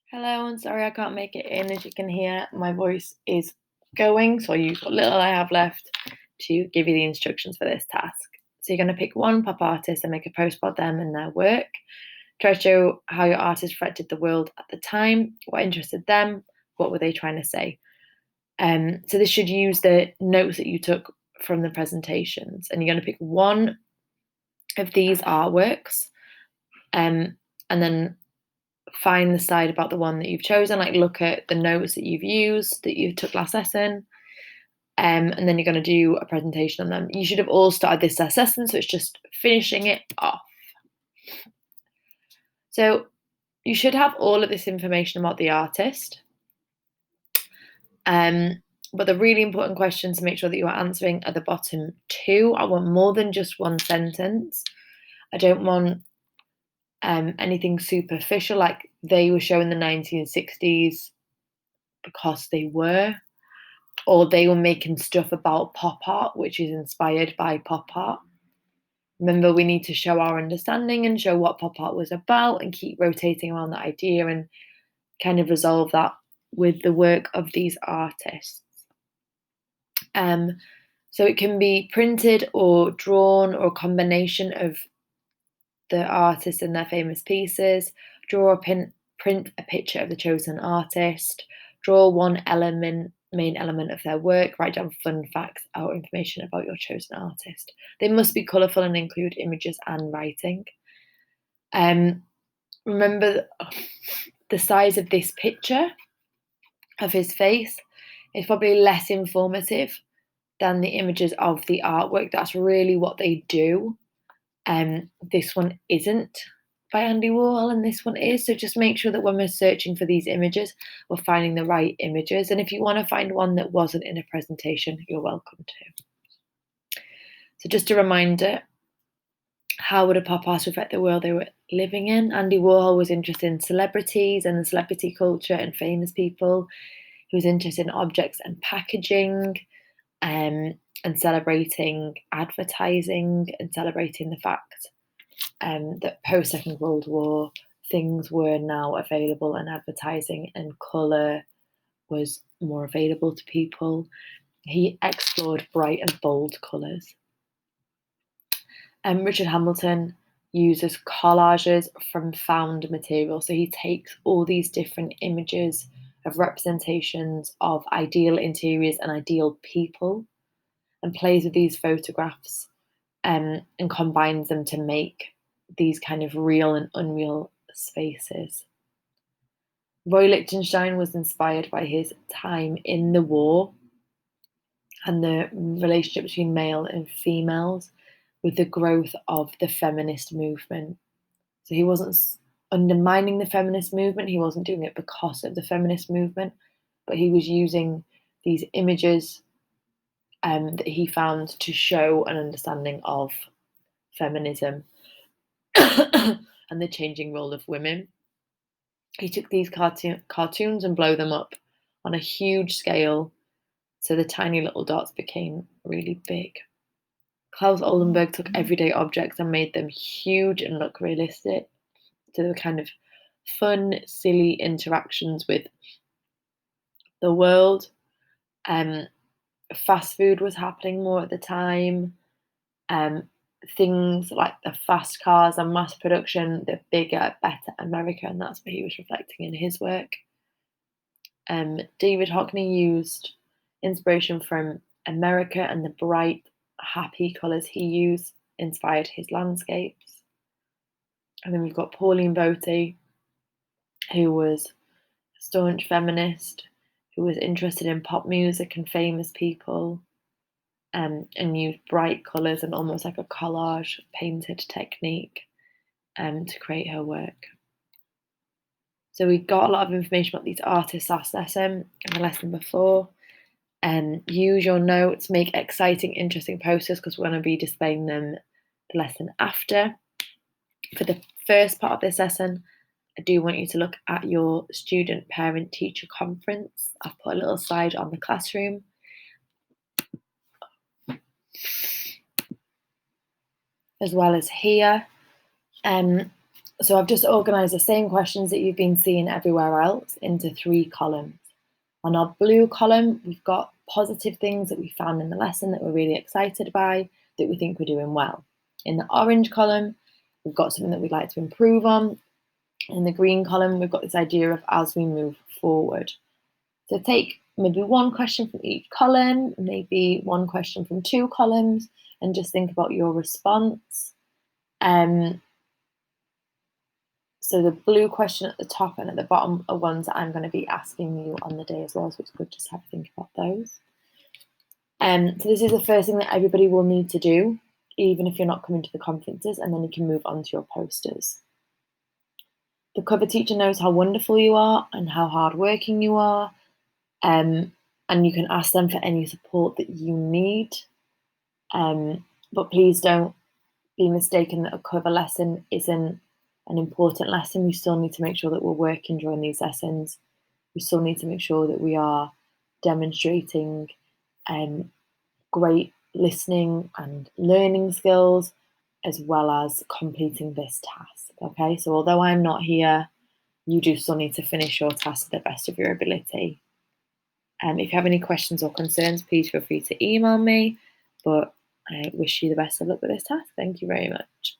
Hello, I'm sorry I can't make it in. As you can hear, my voice is going, so I use what little I have left to give you the instructions for this task. So you're going to pick one pop artist and make a post about them and their work. Try to show how your artist reflected the world at the time, what interested them, what were they trying to say. So this should use the notes that you took from the presentations, and you're going to pick one of these artworks, and then find the side about the one that you've chosen, like look at the notes that you've used that you took last lesson, and then you're going to do a presentation on them. You should have all started this lesson, so it's just finishing it off. So you should have all of this information about the artist, but the really important questions to make sure that you are answering are the bottom two. I want more than just one sentence. I don't want anything superficial, like they were shown the 1960s because they were, or they were making stuff about pop art, which is inspired by pop art. Remember, we need to show our understanding and show what pop art was about and keep rotating around that idea and kind of resolve that with the work of these artists. So it can be printed or drawn or a combination of the artist and their famous pieces. Draw or print a picture of the chosen artist. Draw one main element of their work. Write down fun facts or information about your chosen artist. They must be colourful and include images and writing. Remember, the size of this picture of his face is probably less informative than the images of the artwork. That's really what they do. This one isn't by Andy Warhol and this one is. So just make sure that when we're searching for these images, we're finding the right images. And if you want to find one that wasn't in a presentation, you're welcome to. So just a reminder, how would a pop artist reflect the world they were living in? Andy Warhol was interested in celebrities and the celebrity culture and famous people. He was interested in objects and packaging, and celebrating advertising and celebrating the fact that post Second World War things were now available and advertising and colour was more available to people. He explored bright and bold colours. Richard Hamilton uses collages from found material. So he takes all these different images of representations of ideal interiors and ideal people and plays with these photographs and combines them to make these kind of real and unreal spaces. Roy Lichtenstein was inspired by his time in the war and the relationship between male and females with the growth of the feminist movement. So he wasn't undermining the feminist movement, he wasn't doing it because of the feminist movement, but he was using these images that he found to show an understanding of feminism and the changing role of women. He took these cartoons and blew them up on a huge scale, so the tiny little dots became really big. Klaus Oldenburg took everyday objects and made them huge and look realistic. So they were kind of fun, silly interactions with the world. Fast food was happening more at the time. Things like the fast cars and mass production, the bigger, better America, and that's what he was reflecting in his work. David Hockney used inspiration from America, and the bright, happy colours he used inspired his landscapes. And then we've got Pauline Botte, who was a staunch feminist, who was interested in pop music and famous people, and used bright colours and almost like a collage painted technique to create her work. So we got a lot of information about these artists last lesson and the lesson before. Use your notes, make exciting, interesting posters because we're going to be displaying them the lesson after. For the first part of this lesson, I do want you to look at your student parent teacher conference. I've put a little slide on the classroom. As well as here. So I've just organised the same questions that you've been seeing everywhere else into 3 columns. On our blue column, we've got positive things that we found in the lesson that we're really excited by, that we think we're doing well. In the orange column, we've got something that we'd like to improve on. In the green column, we've got this idea of as we move forward. So take maybe one question from each column, maybe one question from 2 columns, and just think about your response. So the blue question at the top and at the bottom are ones that I'm going to be asking you on the day as well, so it's good just to have a think about those. So this is the first thing that everybody will need to do, even if you're not coming to the conferences, and then you can move on to your posters. The cover teacher knows how wonderful you are and how hardworking you are, and you can ask them for any support that you need. But please don't be mistaken that a cover lesson isn't an important lesson. We still need to make sure that we're working during these lessons. We still need to make sure that we are demonstrating great listening and learning skills, as well as completing this task. Okay, so although I'm not here, you do still need to finish your task to the best of your ability. If you have any questions or concerns, please feel free to email me. But I wish you the best of luck with this task. Thank you very much.